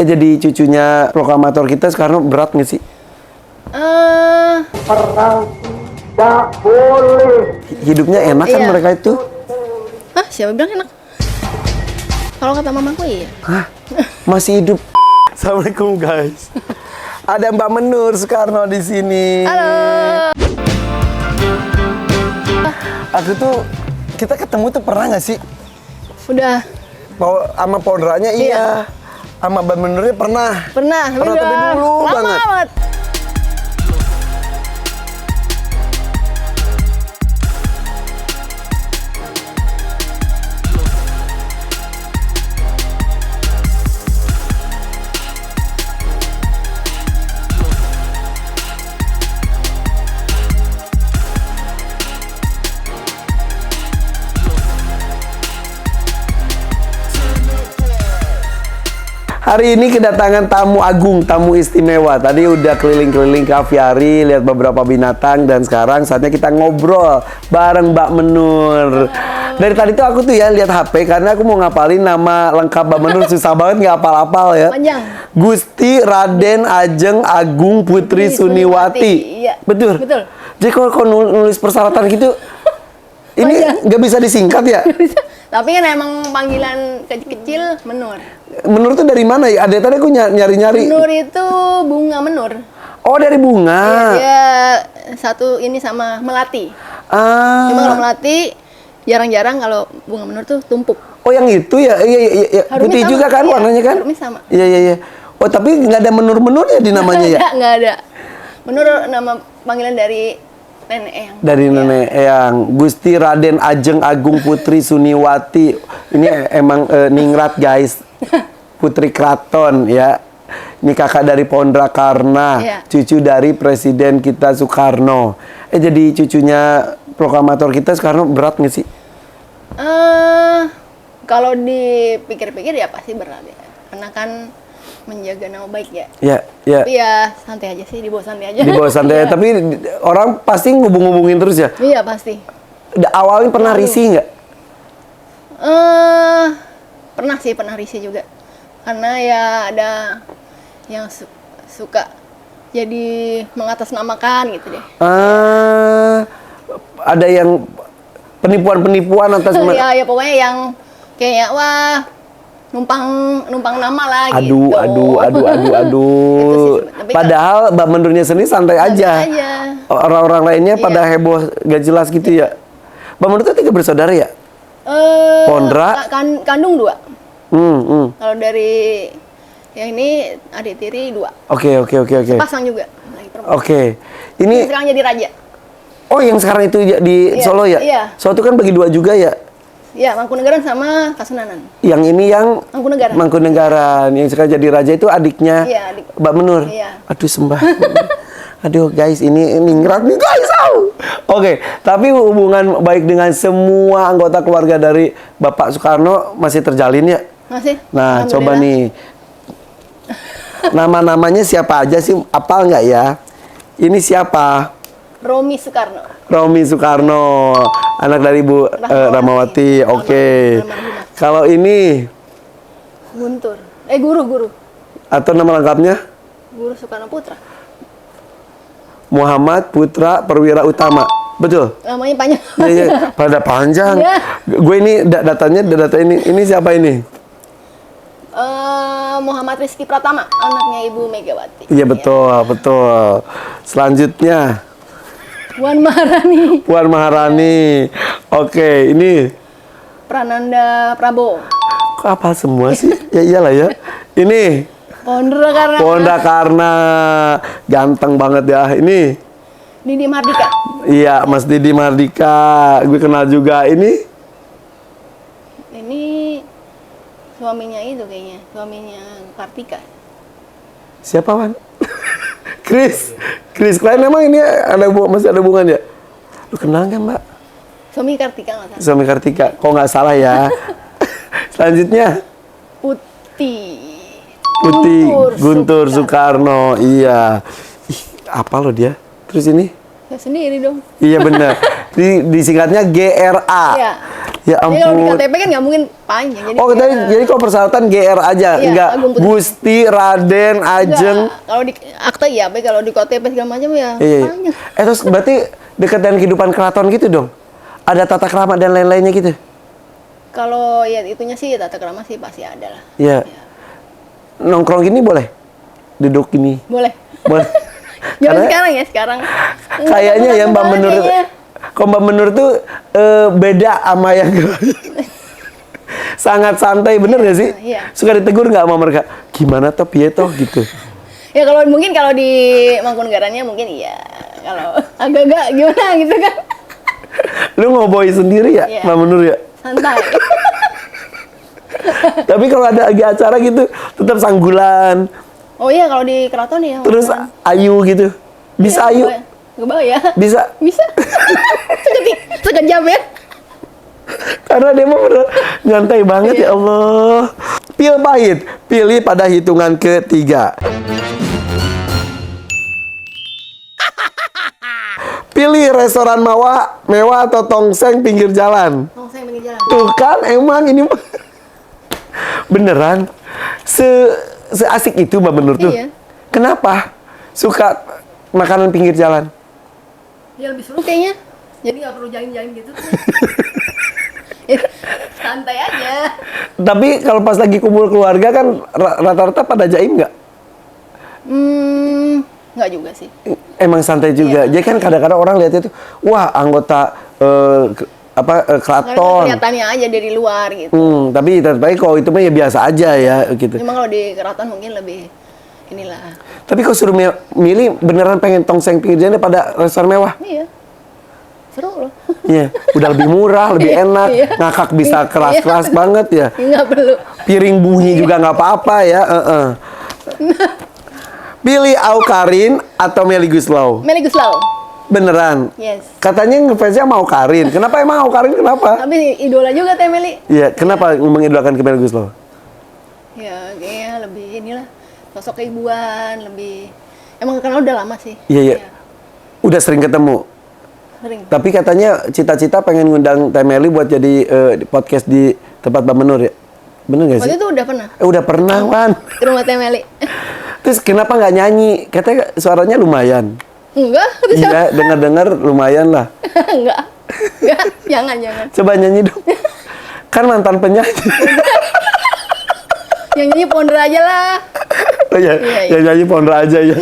Jadi cucunya proklamator kita Soekarno berat nggak sih? Perang tidak boleh. Hidupnya enak kan Iya. mereka itu? Hah, siapa bilang enak? Kalau kata mamaku iya. Hah? Masih hidup. Assalamualaikum guys. Ada Mbak Menur Soekarno di sini. Halo. Aku tuh kita ketemu tuh pernah nggak sih? Udah Sama Pondranya iya. Sama Mbak Menurnya pernah. pernah Pernah, tapi udah dulu lama banget. banget. Hari ini kedatangan tamu agung, tamu istimewa. Tadi udah keliling-keliling ke aviari, lihat beberapa binatang, dan sekarang saatnya kita ngobrol bareng Mbak Menur. Dari tadi tuh aku tuh ya lihat HP karena aku mau ngapalin nama lengkap Mbak Menur, susah banget ngapal-apal ya. Panjang. Gusti Raden Ajeng Agung Putri Suniwati. Iya. Betul. Betul. Jadi kalau nulis persyaratan gitu, ini nggak bisa disingkat ya? Tapi kan emang panggilan kecil-kecil Menur. Menur tuh dari mana ya? Ada tadi aku nyari-nyari. Menur itu bunga menur. Oh, dari bunga. Dia satu ini sama melati. Ah. Cuma kalau melati jarang-jarang, kalau bunga menur tuh tumpuk. Oh, yang itu ya? Iya. Harumnya Putih sama. juga kan Iya, warnanya kan? harumnya sama. Iya. Oh, tapi nggak ada menur-menurnya di namanya ya? Nggak ada. Menur nama panggilan dari nenek Eyang. Dari nenek Eyang. Gusti Raden Ajeng Agung Putri Suniwati. Ini emang ningrat guys. Putri Kraton ya. Ini kakak dari Pondra Karna. Iya. Cucu dari Presiden kita Soekarno. Jadi cucunya proklamator kita Soekarno berat nggak sih? Kalau dipikir-pikir ya pasti berat ya. Karena kan menjaga nama baik ya. Ya. Tapi ya santai aja sih, dibawa santai aja. Di bawah santai. Iya. Tapi orang pasti ngubung-ngubungin terus ya? Iya pasti. Awalnya pernah risih nggak? Pernah risih juga. Karena ya ada yang suka jadi mengatasnamakan gitu deh. Ada yang penipuan atas Ya pokoknya yang kayak wah numpang nama lah gitu. Aduh. Gitu sih. Tapi Padahal Mbak Menurnya sendiri santai aja. aja. Orang-orang lainnya Iya. pada heboh gak jelas gitu ya. Mbak Menur itu 3 bersaudara ya? Pondra? Kandung 2. Hmm. Kalau dari yang ini adik tiri 2. Oke. Pasang juga. Lagi perempuan. Oke. Ini Ini sekarang jadi raja. oh yang sekarang itu di Iya, Solo ya? iya. Solo itu kan bagi 2 juga ya? Ya, Mangkunegaran sama Kasunanan. Yang ini yang Mangkunegaran. Mangkunegaran. Yang sekarang jadi raja itu adiknya Iya, adik. Mbak Menur. Iya. Aduh sembah. Aduh guys, ini ningrat nih guys. Oke, tapi hubungan baik dengan semua anggota keluarga dari Bapak Soekarno masih terjalin ya? Masih? Nah, coba Alhamdulillah. nih. Nama-namanya siapa aja sih? Apal nggak ya? Ini siapa? Romi Soekarno. Romi Soekarno, anak dari Bu Rahmawati. Oke. Almarhumah. Kalau ini Guntur. Guru. atau nama lengkapnya Guru Soekarno Putra. Muhammad Putra Perwira Utama. Betul? Namanya panjang. Iya, pada panjang. Iya. Gue ini data ini. Ini siapa ini? Muhammad Rizky Pratama, anaknya Ibu Megawati. Iya betul. Selanjutnya Puan Maharani. Puan Maharani. Oke, ini Prananda Prabowo. kok apa semua sih? Ya iyalah ya. Ini Pondra Karna. Ganteng banget ya. Ini Didi Mardika. iya, Mas Didi Mardika. Gue kenal juga. Ini Ini suaminya itu kayaknya, suaminya Kartika. siapa, Wan? Chris Klein. Emang ini masih ada hubungan ya? Lu kenal nggak, Mbak? Suami Kartika nggak salah. Suami Kartika. Kok nggak salah ya? Selanjutnya Guntur Soekarno. Iya. Ih, apa lo dia? Terus ini? Ya sendiri dong. Iya benar. Disingkatnya GRA. Iya. Ya Jadi kalau di ampun. KTP kan nggak mungkin panjang. Jadi Oh, jadi kalau persyaratan GR aja, Iya, enggak Agung Putri. Gusti, Raden, Ajeng. enggak. Kalau di akte iya, tapi kalau di KTP segala macam ya Iya. panjang. Terus berarti dekat dengan kehidupan keraton gitu dong? Ada tata krama dan lain-lainnya gitu? Kalau ya itunya sih tata krama sih pasti ada lah. Iya. Nongkrong gini boleh? Duduk gini? Boleh. Boleh. Jangan Karena sekarang. kayaknya ya Mbak Enggak, Menur, kayaknya. kok Mbak Menur tuh beda sama yang sangat santai, bener gak sih? Iya. Suka ditegur nggak sama mereka? Gimana toh, piye toh gitu? Ya kalau mungkin kalau di Mangkunegarannya mungkin iya. Kalau agak-agak gimana gitu kan. Lu ngoboy sendiri ya, Iya. Mbak Menur ya? Santai. Tapi kalau ada lagi acara gitu, tetap sanggulan, Oh iya kalau di keraton ya. terus ayu gitu. Bisa ayu? Gak bawa ya. Bisa? Bisa. Sekejap ya. Karena dia mah bener nyantai banget ya Allah. Pil pahit, pilih pada hitungan ketiga. Pilih restoran mewah atau tongseng pinggir jalan. Oh saya pinggir jalan. Tuh kan emang ini mah beneran seasik itu Mbak Benur tuh. Iya. Kenapa suka makanan pinggir jalan? Ya lebih seru kayaknya. Jadi nggak perlu jalan-jalan gitu. Santai aja. Tapi kalau pas lagi kumpul keluarga kan rata-rata pada jaim nggak? Nggak juga sih. Emang santai juga. Iya. Jadi kan kadang-kadang orang lihatnya tuh, wah anggota Karena keraton. kelihatannya aja dari luar gitu. Tapi tetap aja kalau itu mah ya biasa aja ya gitu. Cuma kalau di keraton mungkin lebih inilah. Tapi kalau suruh milih beneran pengen tongseng pinggir jalan pada restoran mewah. Iya. Seru loh. Iya, udah lebih murah, lebih enak, Iya. ngakak bisa Iya. keras-keras banget ya. Nggak perlu. Piring bunyi juga nggak apa-apa ya. Pilih Aukarin atau Melly Guslau? Melly Guslau. Beneran? Yes. Katanya ngefansnya sama Aukarin. Kenapa emang Aukarin kenapa? Tapi idola juga Teh Melly. Iya, kenapa mengidolakan ke Melly Guslau? Ya kayaknya lebih inilah sosok keibuan, lebih emang kenal udah lama sih. Iya, iya. Udah sering ketemu. Sering. Tapi katanya cita-cita pengen ngundang Teh Melly buat jadi podcast di tempat Mbak Menur ya? Bener gak sih? Waktu itu udah pernah Udah pernah, Wan. ke rumah Teh Melly. Terus kenapa nggak nyanyi? Katanya suaranya lumayan. Enggak, Iya, dengar-dengar lumayan lah. enggak. Enggak, jangan. Coba nyanyi dong. Kan mantan penyanyi. Yang nyanyi Pondra aja lah. Oh iya, Iya, iya. yang nyanyi Pondra aja ya.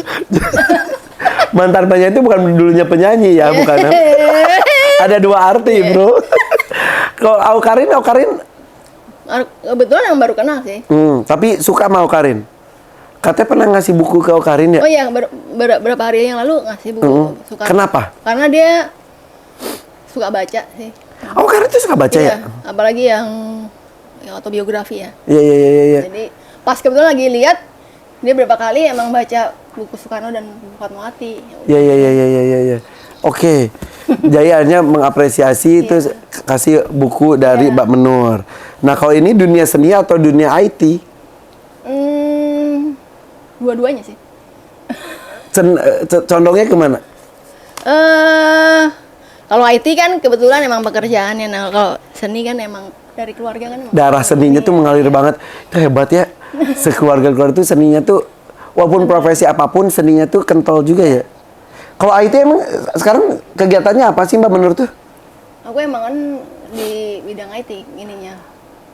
Mantan penyanyi itu bukan dulunya penyanyi ya, bukan. Ada dua arti, bro. Kalau Aukarin, Kebetulan yang baru kenal sih. tapi suka sama Aukarin. Katanya pernah ngasih buku ke Aukarin ya? Oh iya, berapa hari yang lalu ngasih buku. Suka. Kenapa? Karena dia suka baca sih. Aukarin tuh suka baca ya? Iya, apalagi yang autobiografi ya. Iya. Jadi pas kebetulan lagi lihat dia berapa kali emang baca buku Soekarno dan buku Fatmawati. Iya. Oke. Jayanya mengapresiasi Iya. terus kasih buku dari Mbak Menur. Nah, kalau ini dunia seni atau dunia IT? Dua-duanya sih. Condongnya kemana? Kalau IT kan kebetulan emang pekerjaannya. Nah, kalau seni kan emang dari keluarga kan emang. Darah seninya tuh mengalir banget. Itu hebat ya. Sekeluarga-keluarga tuh seninya tuh, walaupun profesi apapun, seninya tuh kental juga ya. Kalau IT emang sekarang kegiatannya apa sih Mbak Menur tuh? Aku emang kan di bidang IT ininya.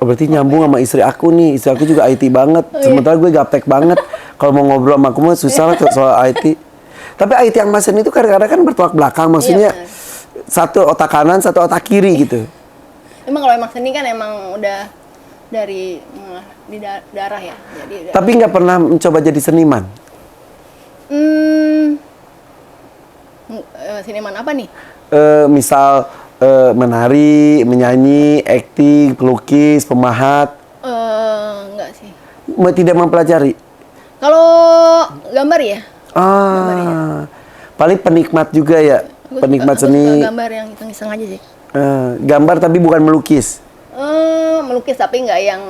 Oh, berarti nyambung sama istri aku nih. Istri aku juga IT banget. Sementara gue gaptek banget. Kalau mau ngobrol sama aku mah susah lah soal IT. Tapi IT yang Mas seni itu kadang-kadang kan bertolak belakang. Maksudnya Iya, benar. satu otak kanan, satu otak kiri gitu. Emang kalau emang seni kan emang udah dari di darah ya. Jadi Tapi nggak pernah mencoba jadi seniman. Seniman apa nih? Misal menari, menyanyi, akting, pelukis, pemahat. Enggak sih. Tidak mempelajari. Kalau gambar ya? Paling penikmat juga ya. Penikmat Aku seni. suka gambar yang iseng-iseng aja sih. Gambar tapi bukan melukis. Melukis tapi nggak yang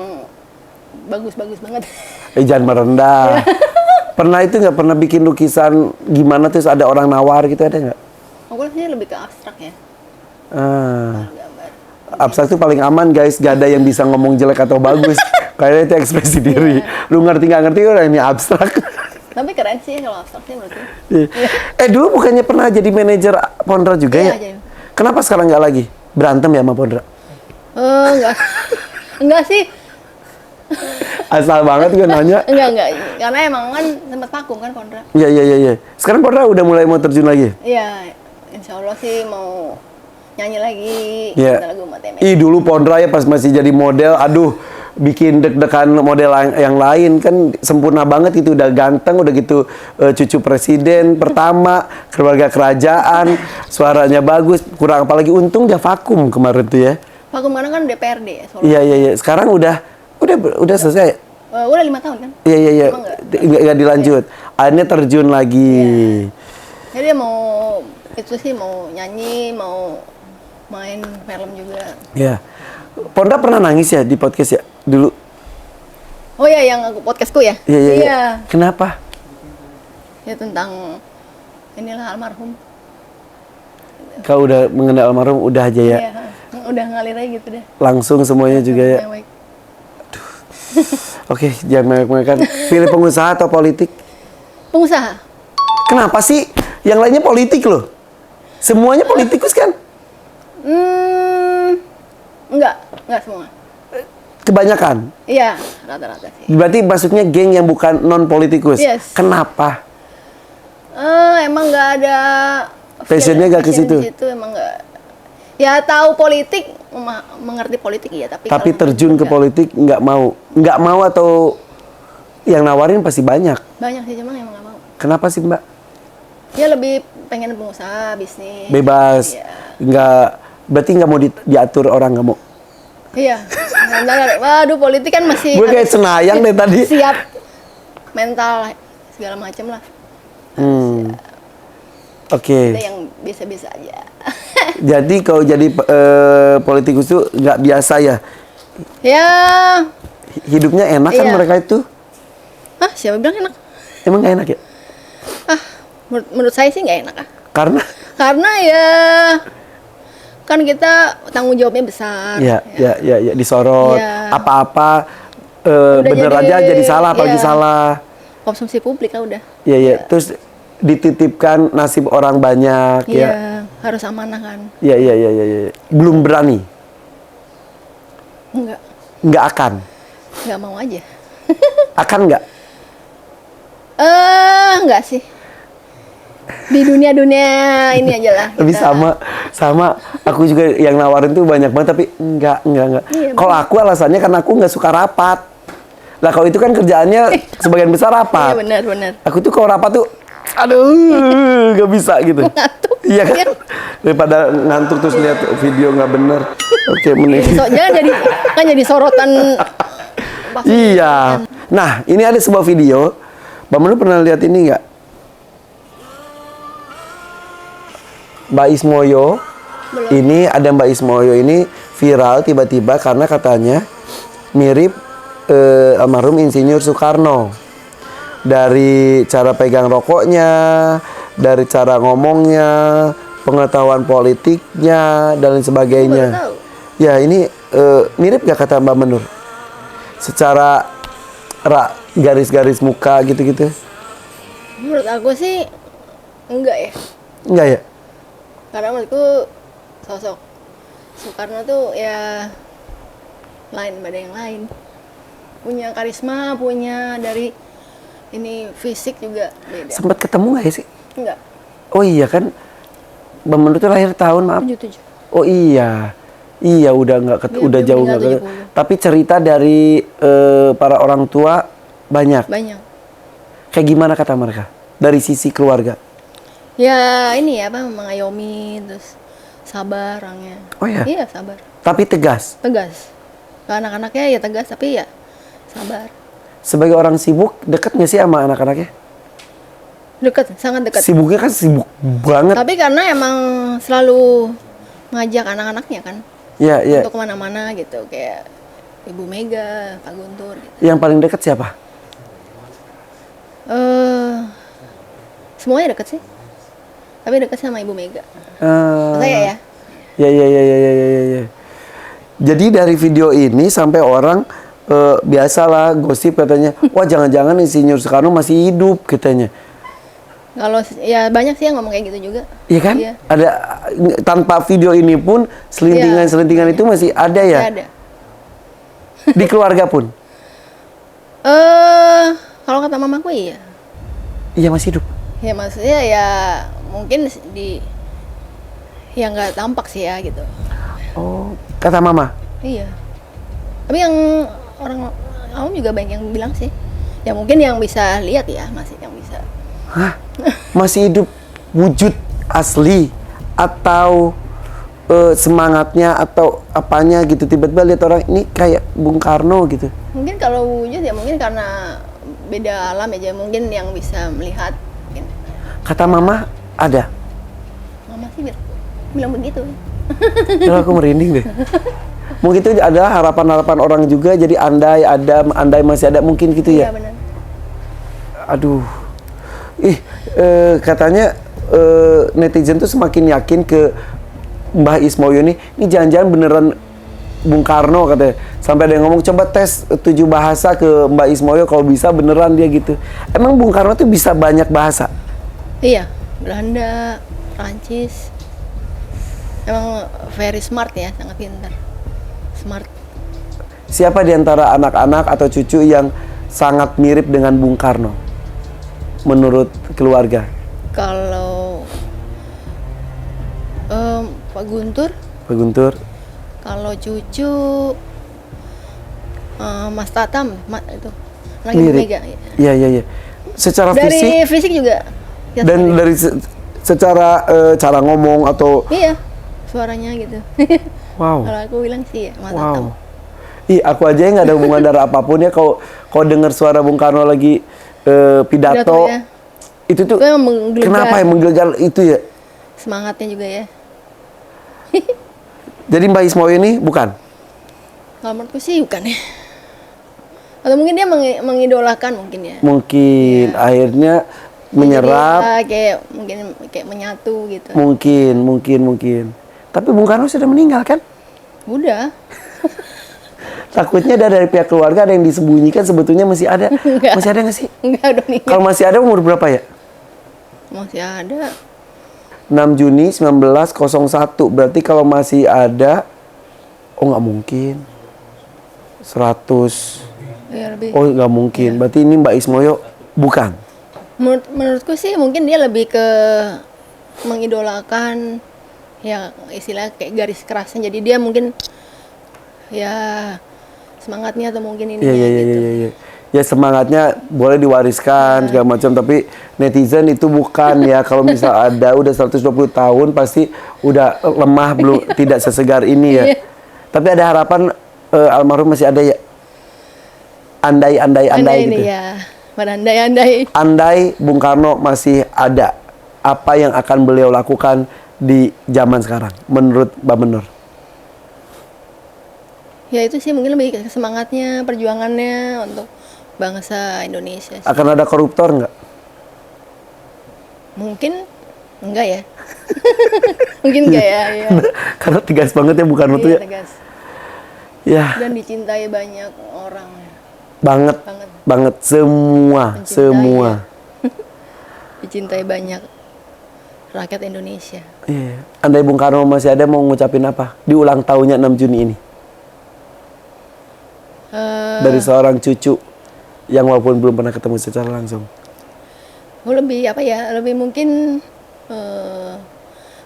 bagus-bagus banget. Jangan merendah. Pernah itu nggak pernah bikin lukisan gimana terus ada orang nawar gitu, ada nggak? Aku sih lebih ke abstrak ya. Ah, Gambar. abstrak tuh paling aman guys, gak ada yang bisa ngomong jelek atau bagus. Kayaknya itu ekspresi diri. Lu ngerti nggak ngerti udah ini abstrak. Tapi keren sih kalau abstrak sih menurutku. Iya. Dulu bukannya pernah jadi manajer Pondra juga Iya, ya? jadi. Kenapa sekarang nggak lagi? Berantem ya sama Pondra? Enggak. Enggak sih. Asal banget gue nanya. Enggak. Karena emang kan sempat vakum kan Pondra. Iya. Sekarang Pondra udah mulai mau terjun lagi? Iya, insya Allah sih mau nyanyi lagi. Iya. Lagu sama TMS. Ih dulu Pondra ya pas masih jadi model, aduh bikin deg-degan model yang lain kan sempurna banget gitu, udah ganteng, udah gitu cucu presiden pertama, keluarga kerajaan, suaranya bagus, kurang apalagi untung dia vakum kemarin tuh ya. Vakum karena kan DPRD ya, Solo. Iya. Sekarang udah selesai. Udah 5 tahun kan? Iya. Emang Nggak dilanjut. Akhirnya terjun lagi. Jadi dia mau itu sih mau nyanyi, mau main film juga. Iya. Pondra pernah nangis ya di podcast ya dulu? Oh ya, yang podcastku ya? Iya. Kenapa? Ya tentang inilah almarhum. Kau udah mengenal almarhum udah aja ya? Iya, udah ngalir aja gitu deh. Langsung semuanya juga ya? Yang baik. Oke, jangan mewek-mewekan. Pilih pengusaha atau politik? Pengusaha. Kenapa sih? Yang lainnya politik loh. Semuanya politikus kan? Enggak semua. Kebanyakan. Iya, rata-rata sih. Berarti masuknya geng yang bukan non politikus. Yes. Kenapa? Emang nggak ada Passionnya nggak ke passion situ? di situ emang nggak. Ya tahu politik, mengerti politik iya, tapi Tapi kalau terjun ke nggak. politik nggak mau. Nggak mau atau yang nawarin pasti banyak. Banyak sih, cuman emang nggak mau. Kenapa sih Mbak? Dia lebih pengen pengusaha, bisnis. Bebas. Iya. Nggak, berarti nggak mau diatur orang, nggak mau. Iya. Waduh, politik kan masih Gue kayak Senayang deh tadi. siap mental segala macam lah. Oke. Kita yang biasa-biasa aja. Jadi kalau jadi politikus tuh nggak biasa ya? Ya, Hidupnya enak kan Iya. mereka itu? siapa bilang enak? Emang nggak enak ya? Menurut saya sih nggak enak ah. Karena Ya kan kita tanggung jawabnya besar. ya disorot Iya. apa-apa Udah bener aja jadi salah apalagi iya. salah. Konsumsi publik lah udah. Iya. Terus dititipkan nasib orang banyak Iya, ya. harus amanah kan. Iya. Belum berani. Enggak, Nggak akan. nggak mau aja. Akan nggak? Enggak sih. Di dunia-dunia ini aja lah. Tapi kita. sama aku juga yang nawarin tuh banyak banget tapi enggak. Iya, Kalau aku alasannya karena aku nggak suka rapat. Lah kalau itu kan kerjaannya sebagian besar Iya rapat. benar. Aku tuh kalau rapat tuh aduh nggak bisa gitu. Ngantuk. Iya kan? Daripada ngantuk terus lihat video nggak bener. Oke, mending. Jangan jadi sorotan. Iya. Nah, ini ada sebuah video. Bang Menu pernah lihat ini nggak? Mbak Ismoyo. Belum. Ini ada Mbak Ismoyo ini viral tiba-tiba karena katanya mirip almarhum Insinyur Soekarno. Dari cara pegang rokoknya, dari cara ngomongnya, pengetahuan politiknya, dan lain sebagainya. Baru tahu. Ya, ini mirip gak kata Mbak Menur? Secara garis-garis muka gitu-gitu? Menurut aku sih enggak ya. Enggak ya? Karena menurutku sosok Soekarno tuh ya lain daripada yang lain. Punya karisma, punya dari ini fisik juga beda. Sempat ketemu gak ya sih? Enggak. Oh iya kan? Mbak Menur tuh lahir tahun, maaf. 77. Oh iya. Iya, udah nggak Iya, udah dia jauh meninggal nggak. Tapi cerita dari para orang tua banyak. Banyak. Kayak gimana kata mereka? Dari sisi keluarga. Ya ini ya apa mengayomi terus sabar orangnya. Oh ya? Iya sabar. Tapi tegas. Tegas. Ke anak-anaknya ya tegas tapi ya sabar. Sebagai orang sibuk, dekat nggak sih sama anak-anaknya? Dekat, sangat dekat. Sibuknya kan sibuk banget. Tapi karena emang selalu ngajak anak-anaknya kan Iya. untuk kemana-mana gitu kayak Ibu Mega, Pak Guntur gitu. Yang paling dekat siapa? Semuanya dekat sih. Tapi dekat sama Ibu Mega. Eh, Saya ya. Ya. Jadi dari video ini sampai orang biasalah gosip katanya, wah jangan-jangan Insinyur Soekarno masih hidup katanya. Kalau ya banyak sih yang ngomong kayak gitu juga. Iya kan? Iya. Ada tanpa video ini pun selintingan-selintingan itu masih ada ya? Masih ada. Di keluarga pun? Kalau kata mamaku iya. Iya masih hidup. Ya maksudnya ya mungkin ya nggak tampak sih ya gitu. Oh, kata mama? Iya. Tapi yang orang awam juga banyak yang bilang sih. Ya mungkin yang bisa lihat ya masih yang bisa. Hah? Masih hidup wujud asli atau semangatnya atau apanya gitu, tiba-tiba lihat orang ini kayak Bung Karno gitu. Mungkin kalau wujud ya mungkin karena beda alam aja, mungkin yang bisa melihat. Mungkin. Kata mama ada? Mama sih bilang begitu. Kalau aku merinding deh. Mungkin itu adalah harapan-harapan orang juga, jadi andai masih ada mungkin gitu ya. Iya benar. Aduh. Katanya netizen tuh semakin yakin ke Mbah Ismoyo ini jangan-jangan beneran Bung Karno katanya. Sampai ada yang ngomong coba tes 7 bahasa ke Mbah Ismoyo kalau bisa beneran dia gitu. Emang Bung Karno tuh bisa banyak bahasa? Iya, Belanda, Prancis. Emang very smart ya, sangat pintar. Smart. Siapa di antara anak-anak atau cucu yang sangat mirip dengan Bung Karno menurut keluarga? Kalau Pak Guntur, Pak Guntur, kalau cucu Mas Tatam, itu lagi Bu mirip. Mega. Iya. Secara Dari fisik fisik juga. Ya, dan dari secara cara ngomong atau iya, suaranya gitu. wow. Kalau aku bilang sih ya, Mas Tatam. Ih, aku aja yang nggak ada hubungan darah apapun ya kalau dengar suara Bung Karno lagi pidato, ya. itu tuh Itu yang menggelegar. kenapa ya menggelegar itu ya? Semangatnya juga ya. Jadi Mbak Ismoyo ini bukan? Kalau menurutku sih bukan ya. Atau mungkin dia mengidolakan mungkin ya. Mungkin akhirnya menyerap. Jadi, kayak mungkin kayak menyatu gitu. Mungkin. Tapi Bung Karno sudah meninggal kan? Udah. Takutnya dari pihak keluarga ada yang disembunyikan, sebetulnya masih ada. Enggak. Masih ada nggak sih? Enggak udah meninggal. Kalau masih ada umur berapa ya? Masih ada. 6 Juni 1901. Berarti kalau masih ada, oh nggak mungkin. 100. Ya lebih. Oh nggak mungkin. Berarti ini Mbak Ismoyo bukan? Menurutku sih mungkin dia lebih ke mengidolakan ya istilah kayak garis kerasnya. Jadi dia mungkin ya semangatnya atau mungkin ini gitu. Iya. Ya semangatnya boleh diwariskan segala macam, tapi netizen itu bukan ya. Kalau misal ada udah 120 tahun pasti udah lemah, belum tidak sesegar ini ya. Iya. Tapi ada harapan almarhum masih ada ya. Andai Ini gitu. ya, berandai-andai. Andai Bung Karno masih ada, apa yang akan beliau lakukan di zaman sekarang menurut Mbak Menur? Ya itu sih mungkin lebih ke semangatnya, perjuangannya untuk bangsa Indonesia sih. Akan ada koruptor nggak? Mungkin enggak ya. Mungkin enggak ya, ya. Karena tegas banget ya Bung Karno tuh Iya, ya. tegas. Ya, Dan dicintai banyak orang. banget. Mencintai. Semua. Dicintai banyak rakyat Indonesia. Iya. Andai Bung Karno masih ada, mau ngucapin apa di ulang tahunnya 6 Juni ini? Dari seorang cucu yang walaupun belum pernah ketemu secara langsung. Lebih apa ya? Lebih mungkin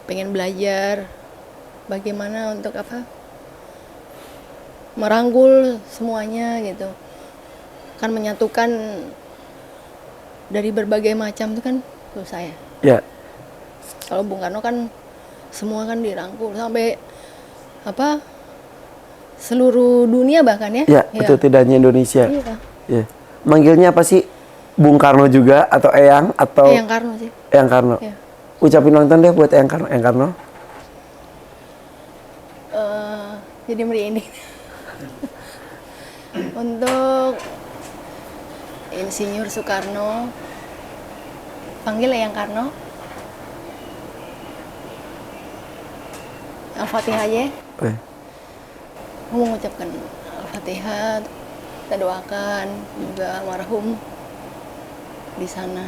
pengen belajar bagaimana untuk apa? Merangkul semuanya gitu. Kan menyatukan dari berbagai macam itu kan susah ya. Ya. Kalau Bung Karno kan semua kan dirangkul sampai apa? Seluruh dunia bahkan ya. Ya, itu tidak hanya Indonesia. Iya. Ya. Manggilnya apa sih? Bung Karno juga atau Eyang atau Eyang Karno sih. Eyang Karno. Iya. Ucapin nonton deh buat Eyang Karno. Eyang Karno. Jadi merinding. Untuk Insinyur Soekarno, panggil Eyang Karno. Al-Fatihah aja. Aku mengucapkan Al-Fatihah, kita doakan juga almarhum di sana.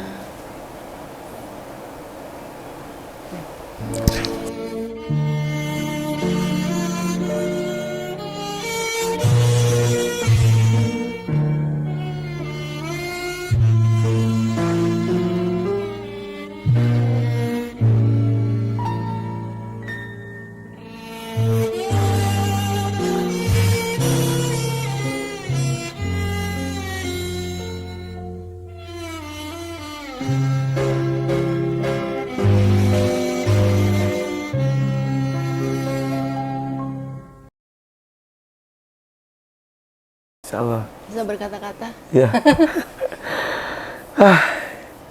Insya Allah. Bisa berkata-kata. Ya.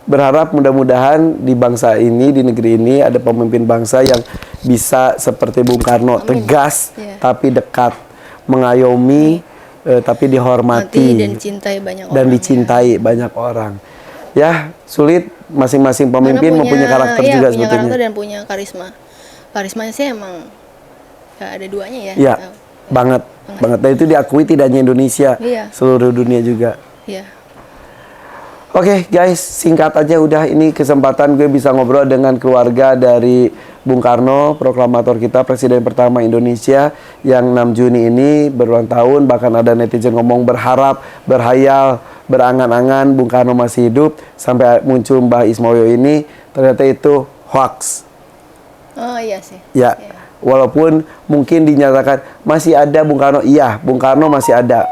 Berharap mudah-mudahan di bangsa ini, di negeri ini ada pemimpin bangsa yang bisa seperti Bung Karno, Amin. tegas Ya. tapi dekat, mengayomi tapi dihormati Dan dicintai banyak orang. dan dicintai banyak orang. Ya, sulit masing-masing Karena pemimpin mempunyai karakter iya, juga punya sebetulnya. karakter dan punya karisma. Karismanya sih emang ya ada duanya ya. Iya, banget. Dan itu diakui tidak hanya Indonesia, Iya. seluruh dunia juga. Iya. Oke guys, singkat aja udah ini kesempatan gue bisa ngobrol dengan keluarga dari Bung Karno, proklamator kita, presiden pertama Indonesia yang 6 Juni ini berulang tahun. Bahkan ada netizen ngomong berharap, berhayal, berangan-angan Bung Karno masih hidup. Sampai muncul Mbah Ismoyo ini, ternyata itu hoax. Oh iya sih. Ya, Iya. walaupun mungkin dinyatakan masih ada Bung Karno, iya Bung Karno masih ada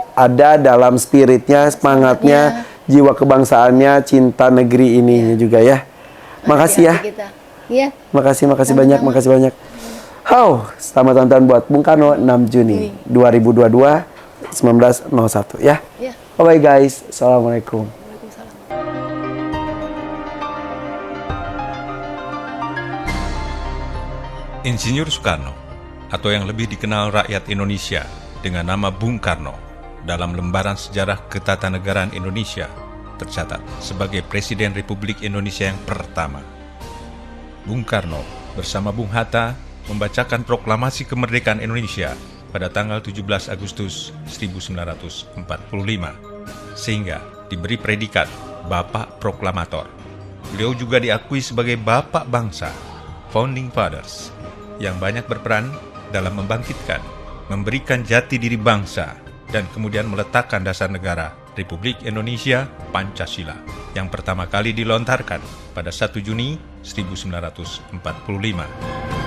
dalam spiritnya, semangatnya, jiwa kebangsaannya, cinta negeri ini juga ya. Makasih ya. Hati kita. Iya. Makasih banyak, makasih banyak. Selamat tahun buat Bung Karno 6 Juni 2022 1901 ya. Iya. Bye bye guys. Assalamualaikum. Waalaikumsalam. Insinyur Soekarno, atau yang lebih dikenal rakyat Indonesia dengan nama Bung Karno, dalam lembaran sejarah ketatanegaraan Indonesia tercatat sebagai Presiden Republik Indonesia yang pertama. Bung Karno bersama Bung Hatta membacakan proklamasi kemerdekaan Indonesia pada tanggal 17 Agustus 1945, sehingga diberi predikat Bapak Proklamator. Beliau juga diakui sebagai Bapak Bangsa, Founding Fathers, yang banyak berperan dalam membangkitkan, memberikan jati diri bangsa, dan kemudian meletakkan dasar negara Republik Indonesia Pancasila yang pertama kali dilontarkan pada 1 Juni 1945.